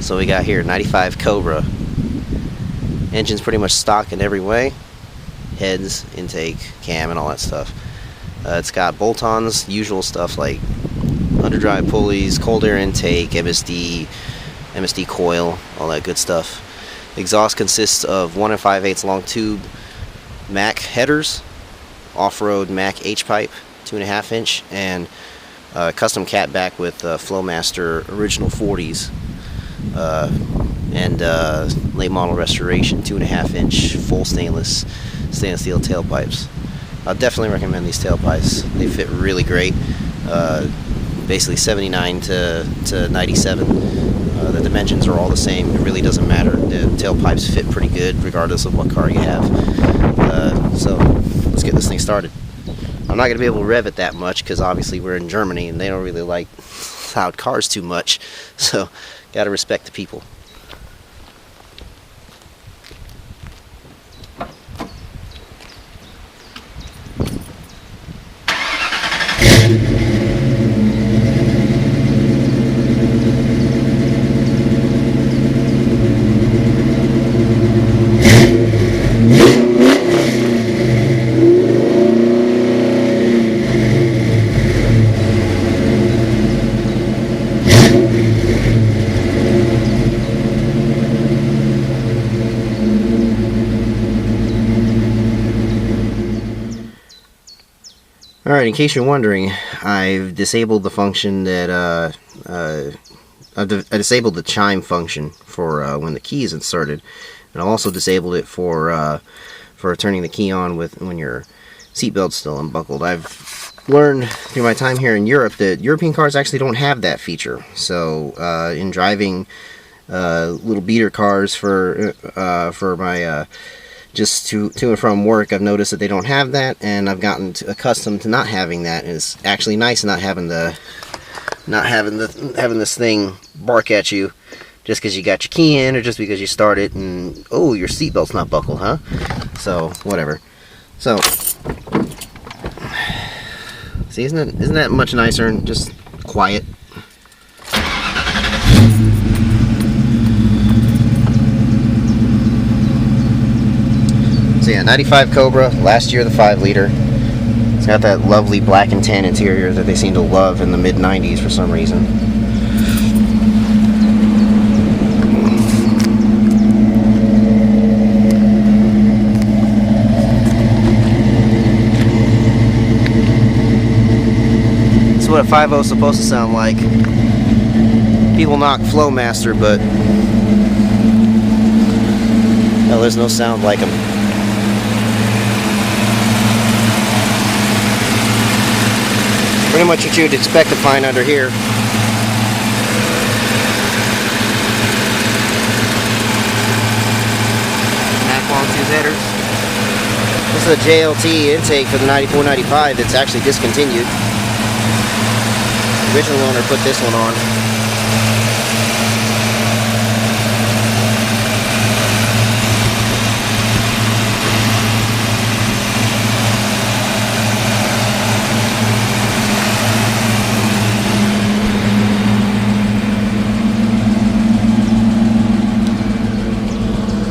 So we got here 95 Cobra. Engine's pretty much stock in every way. Heads, intake, cam, and all that stuff. It's got bolt-ons, usual stuff like underdrive pulleys, cold air intake, MSD coil, all that good stuff. Exhaust consists of 1 5/8 long tube Mac headers, off-road Mac H-pipe, 2.5 inch, and custom cat back with Flowmaster original 40s, and late model restoration 2.5 inch full stainless steel tailpipes. I'll definitely recommend these tailpipes. They fit really great. Basically 79 to 97. The dimensions are all the same. It really doesn't matter. The tailpipes fit pretty good regardless of what car you have. So let's get this thing started. I'm not going to be able to rev it that much because obviously we're in Germany and they don't really like loud cars too much. So got to respect the people. Alright, in case you're wondering, I've disabled the function that, I disabled the chime function for when the key is inserted, and I've also disabled it for turning the key on when your seatbelt's still unbuckled. I've learned through my time here in Europe that European cars actually don't have that feature. So in driving little beater cars for my just to and from work, I've noticed that they don't have that, and I've gotten accustomed to not having that. And it's actually nice not having this thing bark at you just because you got your key in, or just because you start it and oh, your seatbelt's not buckled, huh? So whatever. So see, isn't that much nicer and just quiet? So yeah, 95 Cobra, last year the 5-liter. It's got that lovely black and tan interior that they seem to love in the mid-90s for some reason. This is what a 5.0 is supposed to sound like. People knock Flowmaster, but hell, there's no sound like them. Pretty much what you'd expect to find under here. Half long tube headers. This is a JLT intake for the 94-95 that's actually discontinued. The original owner put this one on.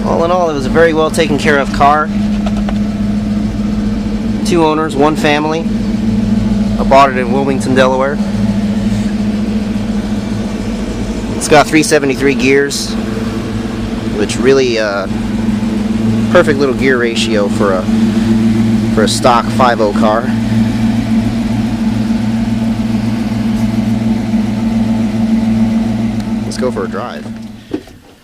All in all, it was a very well taken care of car. 2 owners, 1 family. I bought it in Wilmington, Delaware. It's got 373 gears, which really perfect little gear ratio for a stock 5.0 car. Let's go for a drive.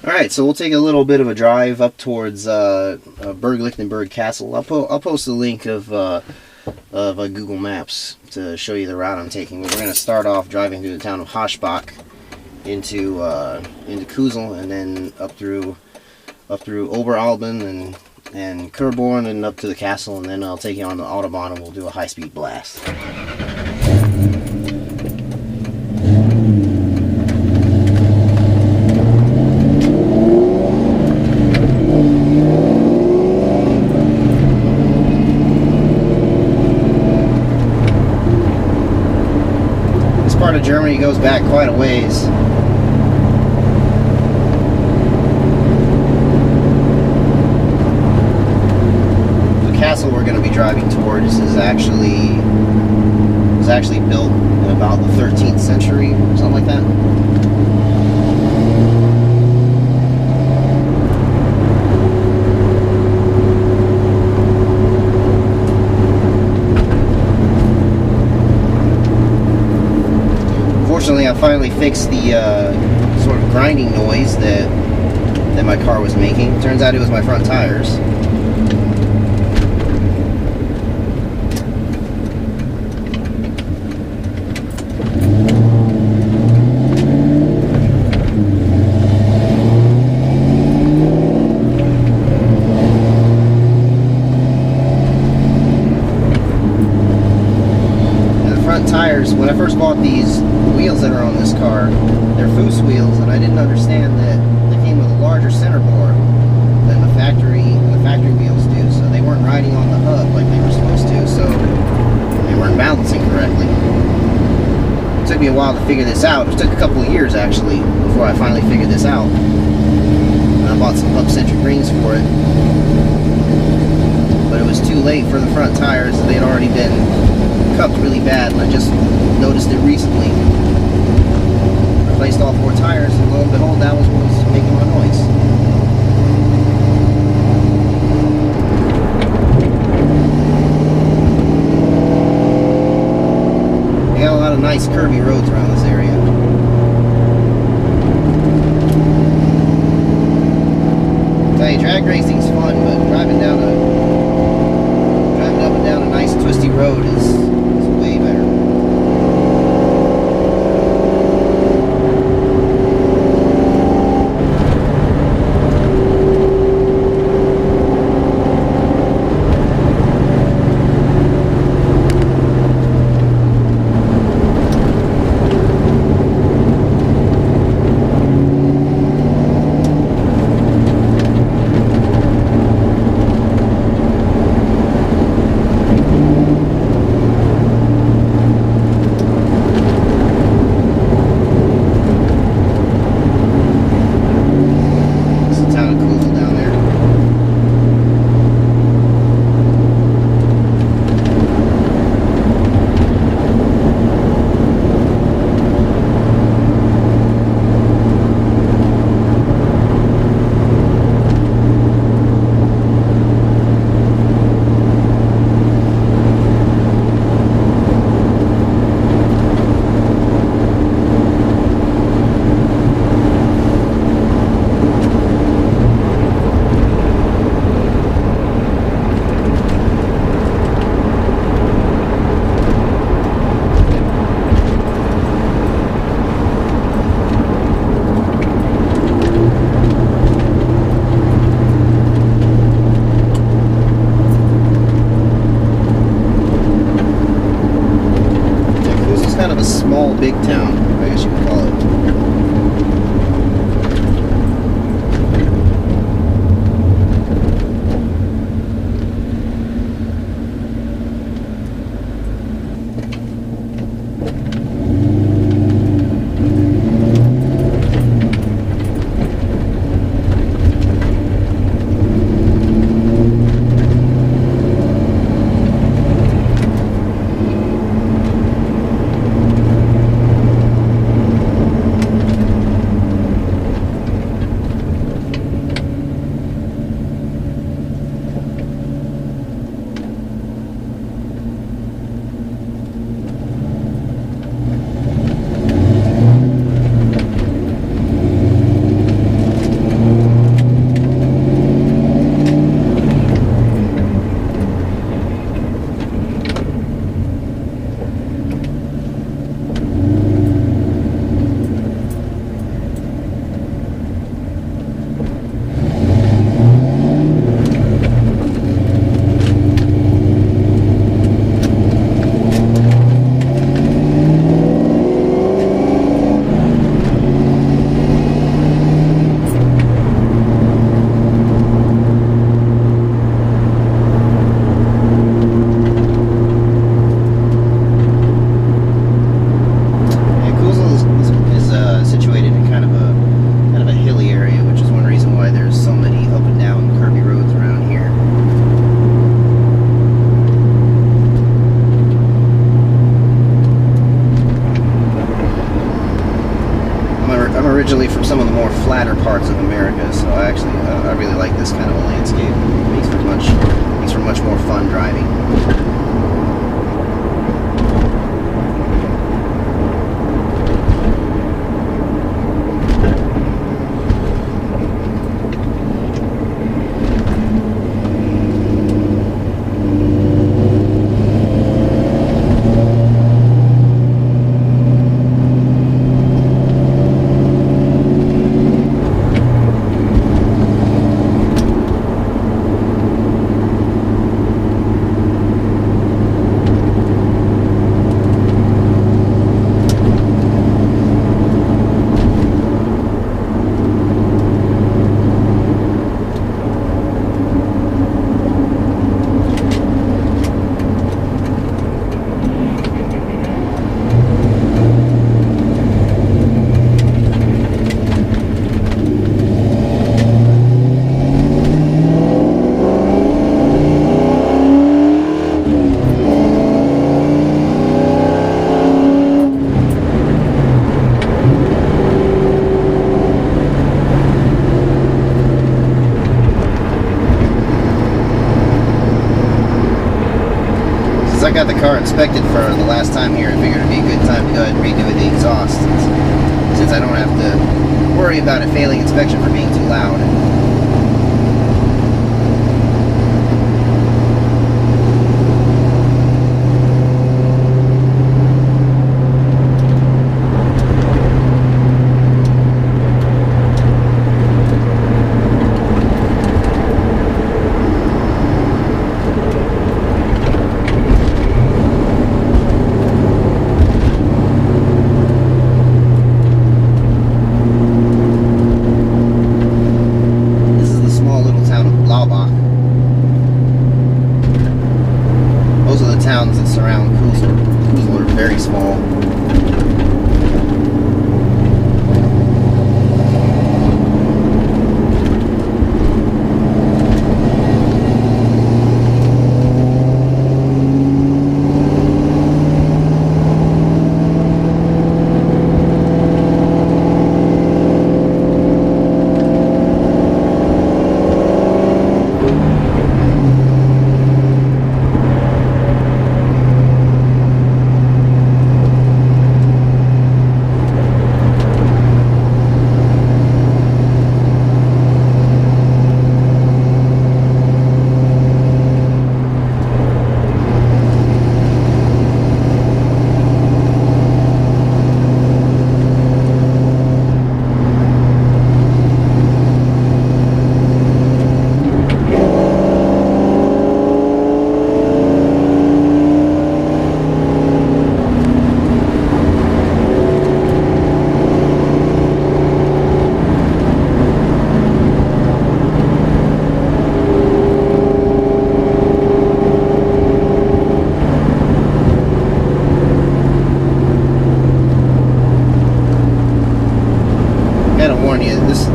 Alright, so we'll take a little bit of a drive up towards Burg Lichtenberg Castle. I'll post a link of Google Maps to show you the route I'm taking. We're going to start off driving through the town of Hoschbach into Kusel, and then up through Oberalben and Kerborn and up to the castle, and then I'll take you on the Autobahn and we'll do a high-speed blast. Part of Germany goes back quite a ways. castle we're going to be driving towards is actually built in about the 13th century, something like that. Fortunately, I finally fixed the sort of grinding noise that my car was making. Turns out it was my front tires. Tires, when I first bought these wheels that are on this car, they're Foose wheels, and I didn't understand that they came with a larger center bore than the factory wheels do, so they weren't riding on the hub like they were supposed to, so they weren't balancing correctly. It took me a while to figure this out. It took a couple of years actually before I finally figured this out. And I bought some hub-centric rings for it, but it was too late for the front tires. They had already been cupped really bad, and I just noticed it recently. Replaced all 4 tires, and lo and behold, that was what was making my noise. We got a lot of nice curvy roads around this area. I tell you, drag racing's fun, but driving up and down a nice twisty road is way better. Big town, I guess you could call it. originally from some of the more flatter parts of America, so I really like this kind of a landscape. It makes for much more fun driving. I got the car inspected for the last time here, I figured it'd be a good time to go ahead and redo the exhaust, since I don't have to worry about it failing inspection for being too loud. Towns that surround Kuzla are very small.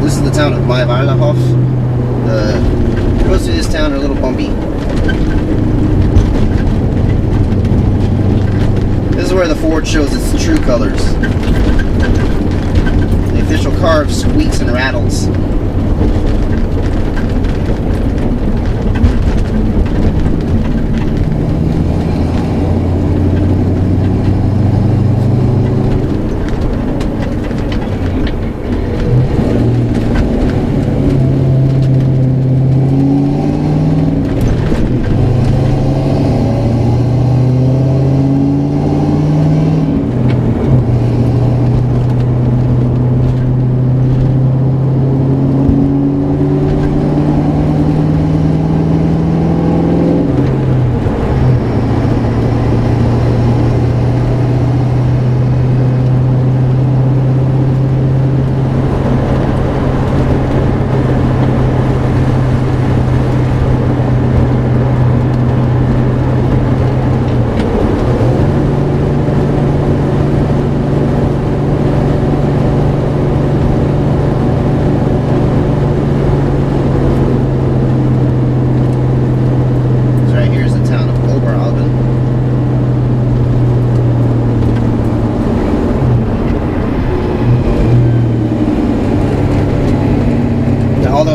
This is the town of Weilerhof. The roads through this town are a little bumpy. This is where the Ford shows its true colors. The official car squeaks and rattles.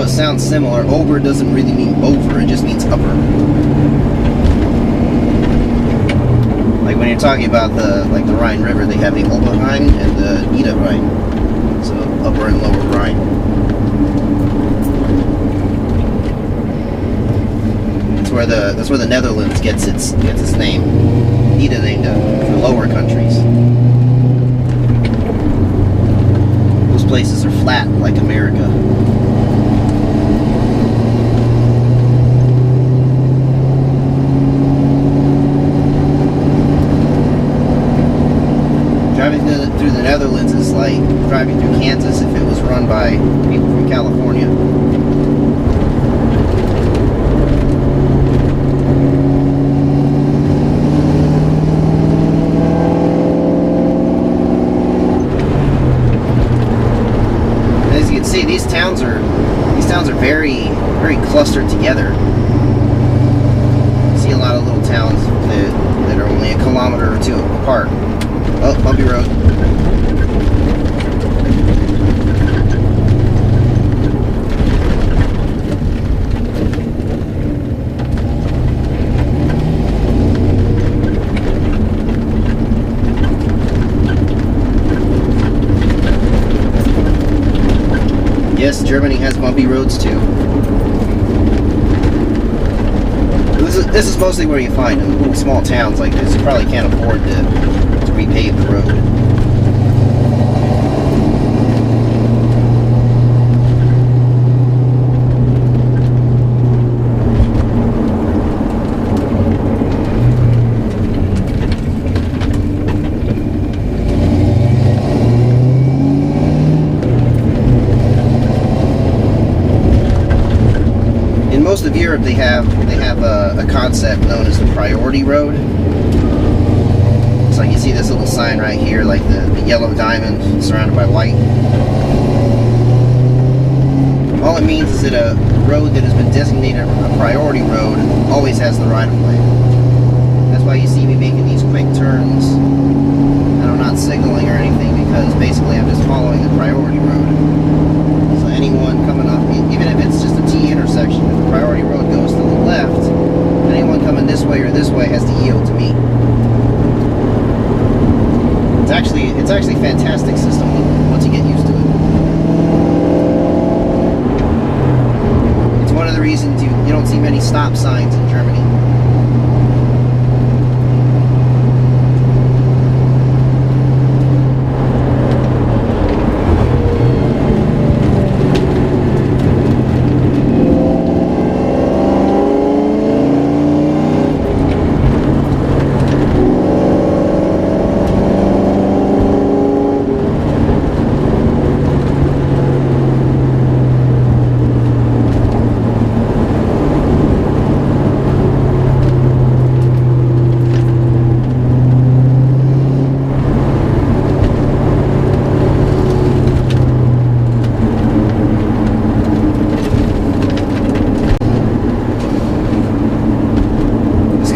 it sounds similar. Ober doesn't really mean over, it just means upper. Like when you're talking about the Rhine River, they have the Oberrhein and the Niederrhein. So upper and lower Rhine. That's where the Netherlands gets its name. Nederlanden for lower countries. Those places are flat like America. Driving through the Netherlands is like driving through Kansas if it was run by people from California. As you can see, these towns are very, very clustered together. You see a lot of little towns that are only a kilometer or two apart. Oh, bumpy road. Yes, Germany has bumpy roads too. This is mostly where you find in little small towns like this. You probably can't afford to repave the road. In most of Europe, they have a concept known as the priority road. So you see this little sign right here, like the yellow diamond surrounded by white. All it means is that a road that has been designated a priority road always has the right of way. That's why you see me making these quick turns, and I'm not signaling or anything, because basically I'm just following the priority road. So anyone coming off, even if it's just a T intersection, if the priority road goes to the left, anyone coming this way or this way has to yield to me. It's actually a fantastic system once you get used to it. It's one of the reasons you don't see many stop signs in Germany.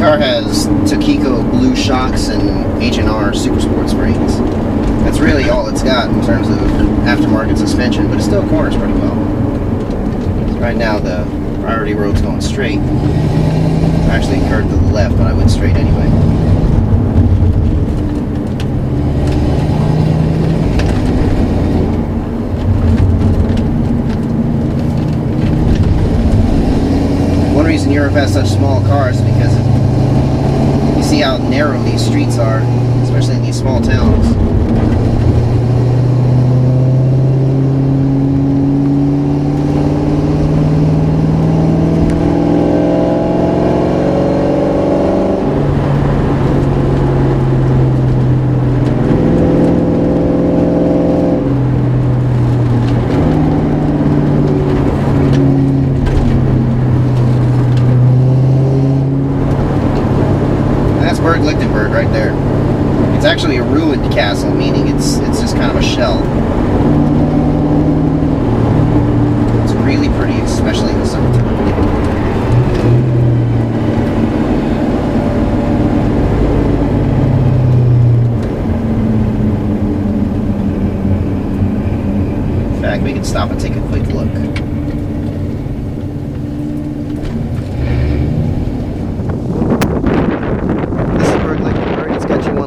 Car has Takiko blue shocks and H&R Super Sport springs. That's really all it's got in terms of aftermarket suspension, but it still corners pretty well. So right now the priority road's going straight. I actually curved to the left, but I went straight anyway. One reason Europe has such small cars is because you see how narrow these streets are, especially in these small towns. Burg Lichtenberg right there. It's actually a ruined castle, meaning it's just kind of a shell. It's really pretty, especially in the summertime. In fact, we can stop and take a quick look.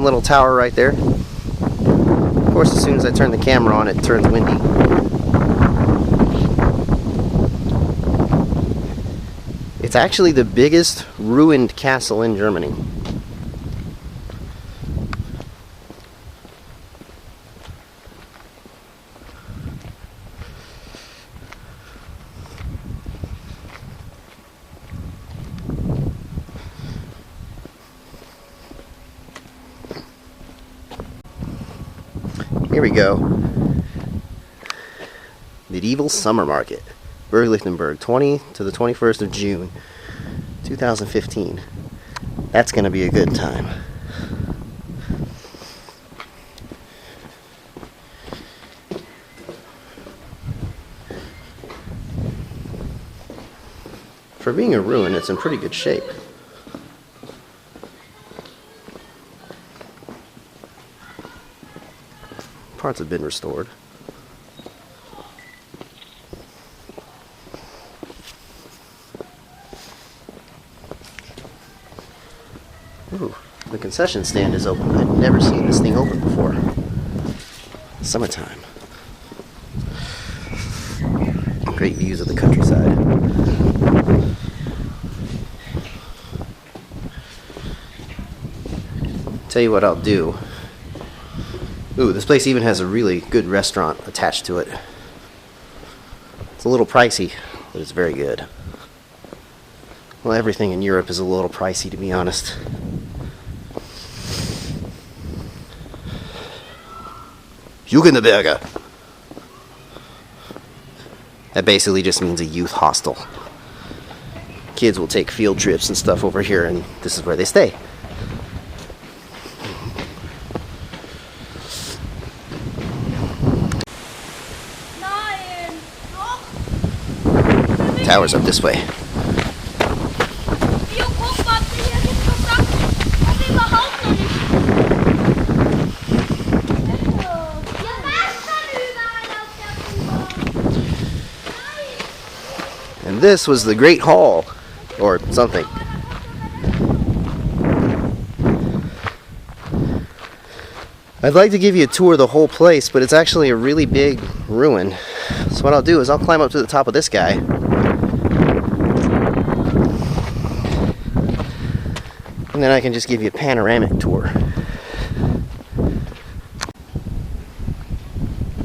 little tower right there. Of course, as soon as I turn the camera on, it turns windy. It's actually the biggest ruined castle in Germany. Here we go. Medieval Summer Market, Burg Lichtenberg, 20 to the 21st of June, 2015. That's going to be a good time. For being a ruin, it's in pretty good shape. Parts have been restored. Ooh, the concession stand is open. I've never seen this thing open before. Summertime. Great views of the countryside. Tell you what I'll do. Ooh, this place even has a really good restaurant attached to it. It's a little pricey, but it's very good. Well, everything in Europe is a little pricey, to be honest. Jugendherberge. That basically just means a youth hostel. Kids will take field trips and stuff over here, and this is where they stay. Tower's up this way. And this was the Great Hall, or something. I'd like to give you a tour of the whole place, but it's actually a really big ruin. So what I'll do is I'll climb up to the top of this guy. And then I can just give you a panoramic tour.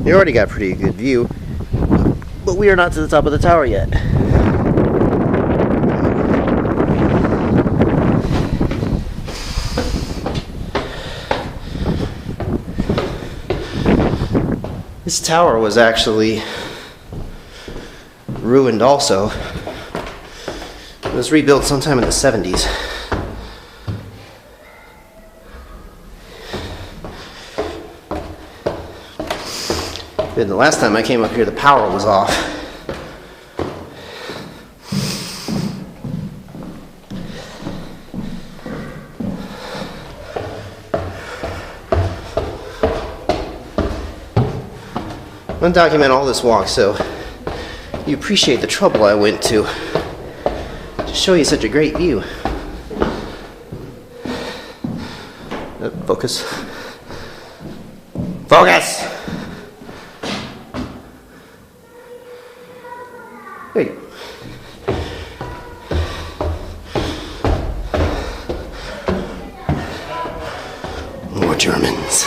You already got a pretty good view, but we are not to the top of the tower yet. This tower was actually ruined also. It was rebuilt sometime in the 70s. And the last time I came up here, the power was off. I'm going to document all this walk so you appreciate the trouble I went to show you such a great view. Focus. Focus! There you go. More Germans.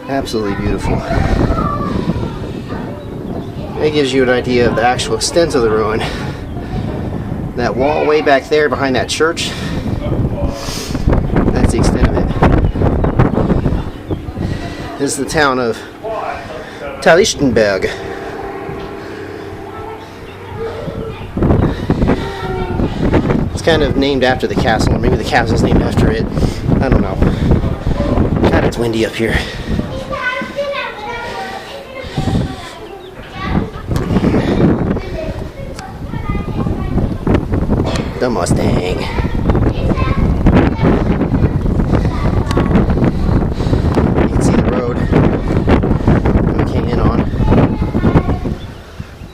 Absolutely beautiful. It gives you an idea of the actual extent of the ruin. That wall way back there behind that church, that's the extent of it. This is the town of Lichtenberg. It's kind of named after the castle, or maybe the castle's named after it. I don't know. God, it's windy up here. The Mustang. You can see the road we came in on.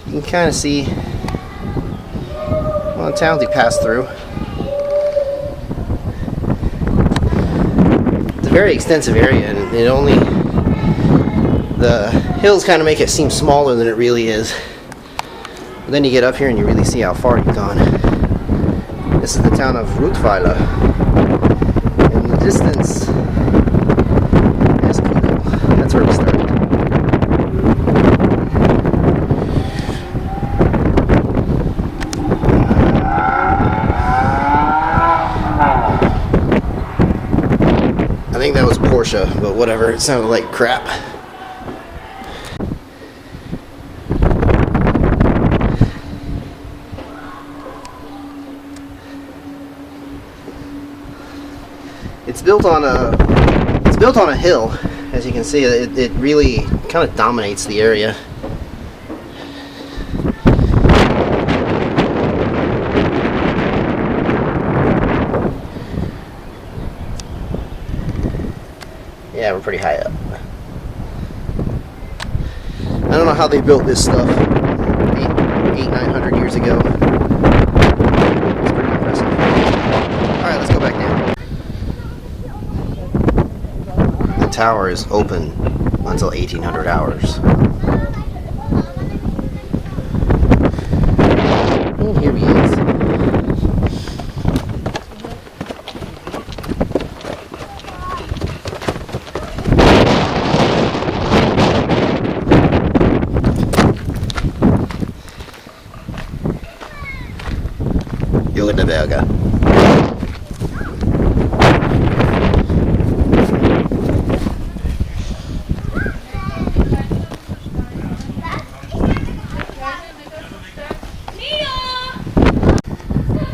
You can kind of see the towns we passed through. It's a very extensive area, and it only, the hills kind of make it seem smaller than it really is. But then you get up here and you really see how far you've gone. This is the town of Rottweiler. In the distance, there's Kugel. That's where we started. I think that was Porsche, but whatever, it sounded like crap. It's built on a hill, as you can see. It really kind of dominates the area. Yeah, we're pretty high up. I don't know how they built this stuff 900 years ago. It's pretty impressive. Alright, let's go back down. The tower is open until 1800 hours. And here he is. Lichtenberg.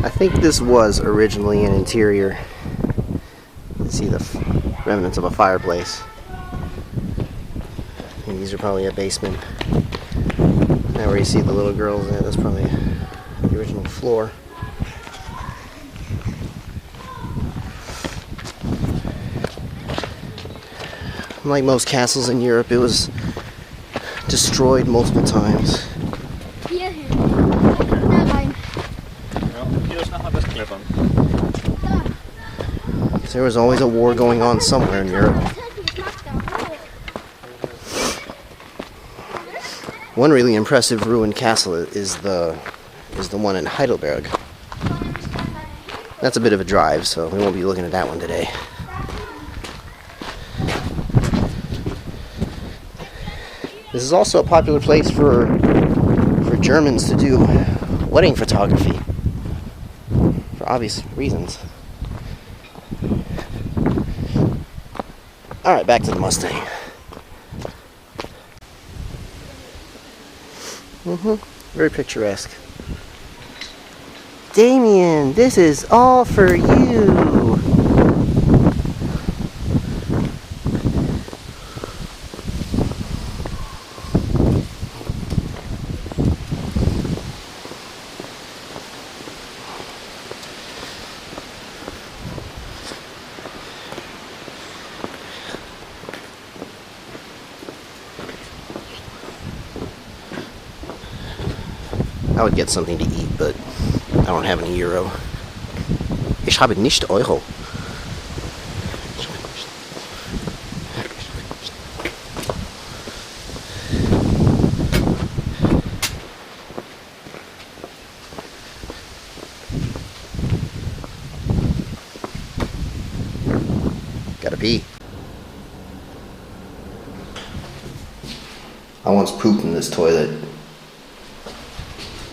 I think this was originally an interior. You can see the remnants of a fireplace. And these are probably a basement. Now where you see the little girls there, that's probably the original floor. Like most castles in Europe, it was destroyed multiple times. There was always a war going on somewhere in Europe. One really impressive ruined castle is the one in Heidelberg. That's a bit of a drive, so we won't be looking at that one today. This is also a popular place for Germans to do wedding photography, for obvious reasons. Alright, back to the Mustang. Very picturesque. Damien, this is all for you! I would get something to eat, but I don't have any Euro. Ich habe nicht Euro. Gotta pee. I once pooped in this toilet.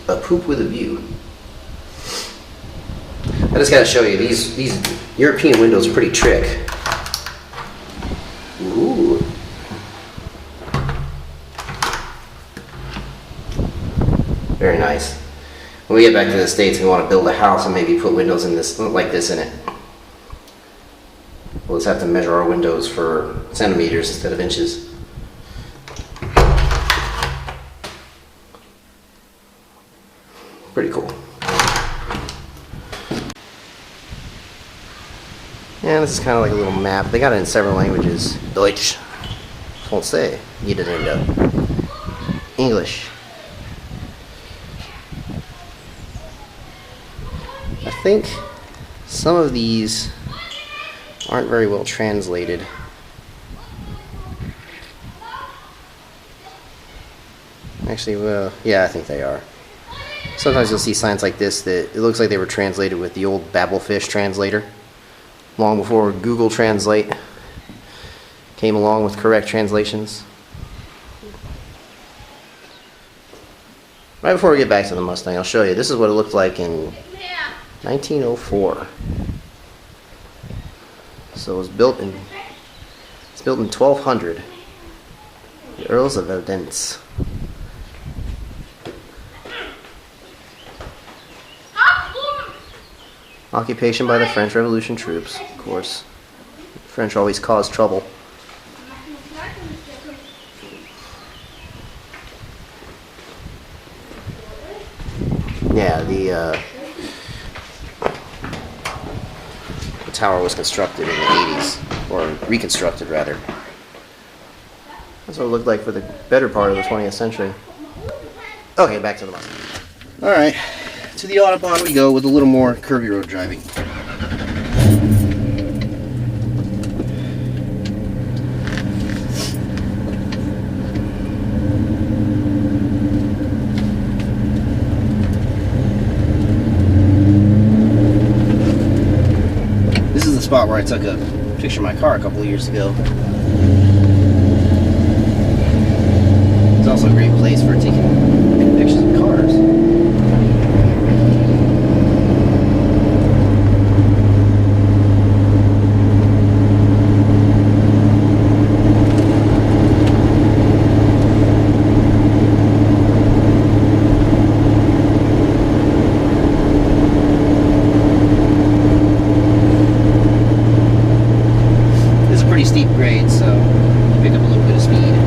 A poop with a view. I just gotta show you, these European windows are pretty trick. Ooh. Very nice. When we get back to the States, we want to build a house and maybe put windows in this like this in it. We'll just have to measure our windows for centimeters instead of inches. Pretty cool. Yeah, this is kind of like a little map. They got it in several languages. Deutsch, Français, Niederländer, English. I think some of these aren't very well translated. Actually, well, yeah, I think they are. Sometimes you'll see signs like this that it looks like they were translated with the old Babelfish translator, long before Google Translate came along with correct translations. Right before we get back to the Mustang, I'll show you. This is what it looked like in 1904. So it was built in 1200. The Earls of Eldence. Occupation by the French Revolution troops, of course. The French always cause trouble. Yeah, the tower was constructed in the 80s, or reconstructed rather. That's what it looked like for the better part of the 20th century. Okay, back to the Mustang. Alright, to the Autobahn we go with a little more curvy road driving. This is the spot where I took a picture of my car a couple of years ago. It's also a great place for taking pictures of cars. It's a pretty steep grade, so pick up a little bit of speed.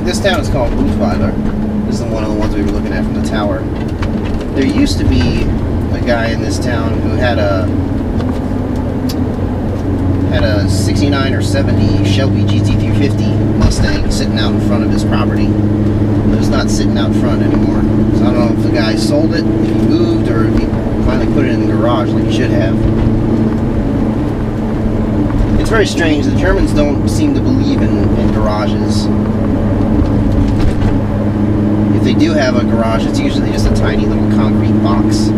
This town is called Buchweiler. This is one of the ones we were looking at from the tower. There used to be a guy in this town who had a 69 or 70 Shelby GT350 in front of his property. But it's not sitting out front anymore. So I don't know if the guy sold it, if he moved, or if he finally put it in the garage like he should have. It's very strange. The Germans don't seem to believe in garages. If they do have a garage, it's usually just a tiny little concrete box.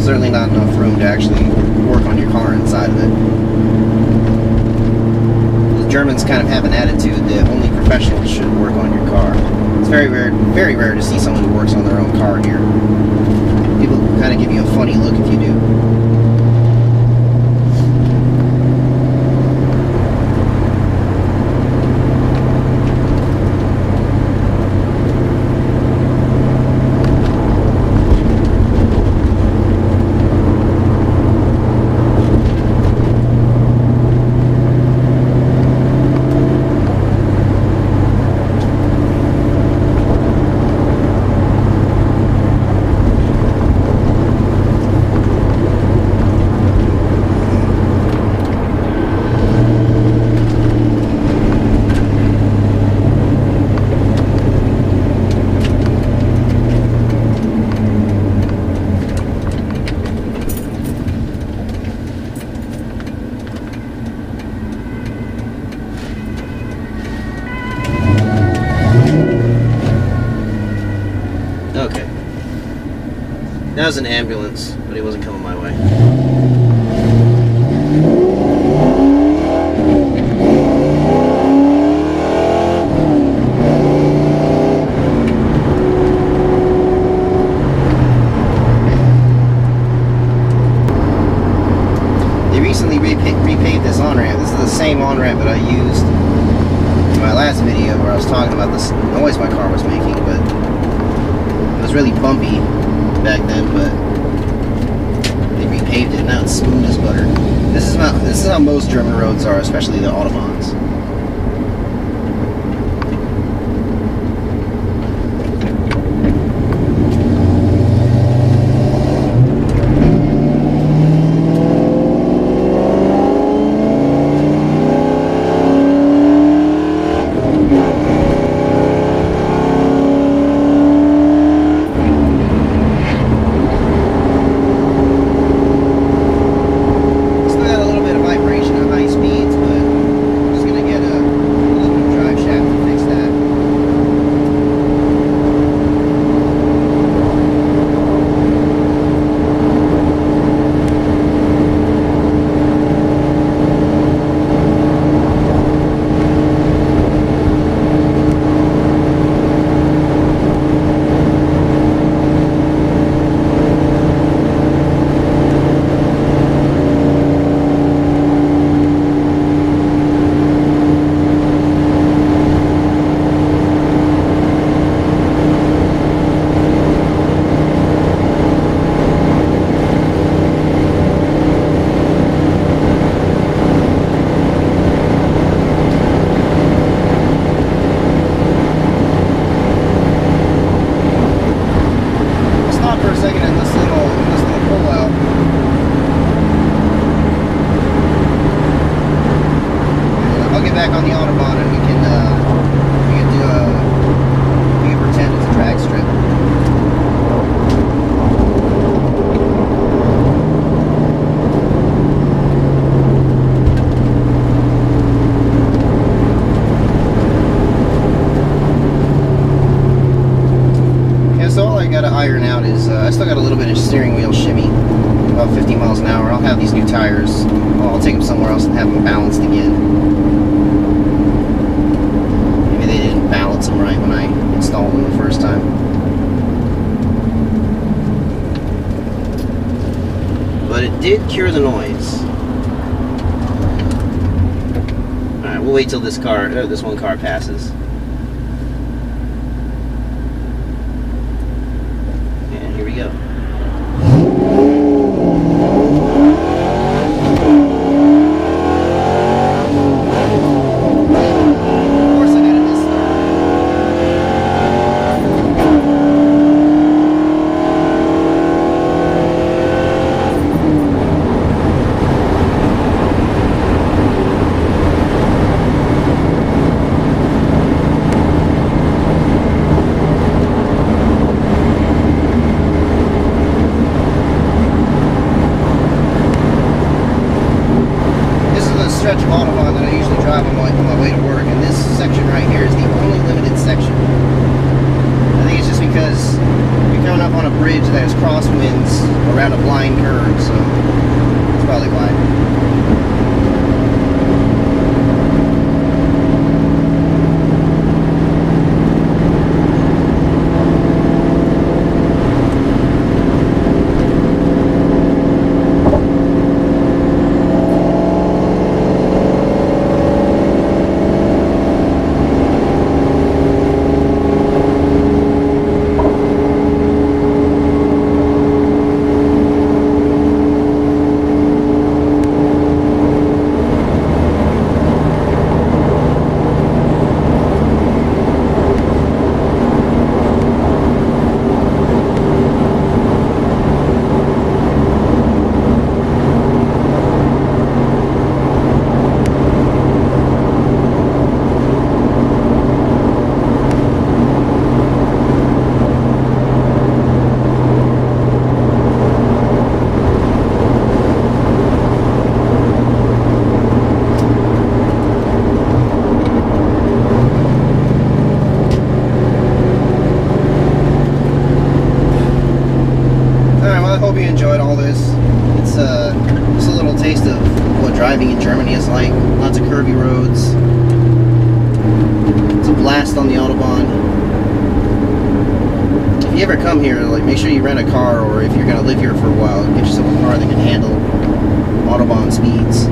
Certainly not enough room to actually work on your car inside of it. The Germans kind of have an attitude that only professionals should work on your car. It's very rare to see someone who works on their own car here. People kind of give you a funny look if you do. Okay. That was an ambulance, but he wasn't coming my way. They recently repaved this on-ramp. This is the same on-ramp that I used in my last video where I was talking about this noise my car was making, but it was really bumpy back then, but they repaved it. Now it's smooth as butter. This is how most German roads are, especially the Autobahns. Back on the Autobahn, and we can pretend it's a drag strip. Yeah, so all I gotta iron out is I still got a little bit of steering wheel shimmy, about 50 miles an hour. I'll have these new tires. I'll take them somewhere else and have them balanced again. Balance them right when I installed them the first time. But it did cure the noise. Alright, we'll wait till this one car passes. And here we go. stretch of Autobahn that I usually drive on my way to work, and this section right here is the only limited section. I think it's just because you're coming up on a bridge that has crosswinds around a blind curve, so that's probably why. You enjoyed all this. It's just a little taste of what driving in Germany is like. Lots of curvy roads. It's a blast on the Autobahn. If you ever come here, like, make sure you rent a car, or if you're gonna live here for a while, get yourself a car that can handle Autobahn speeds.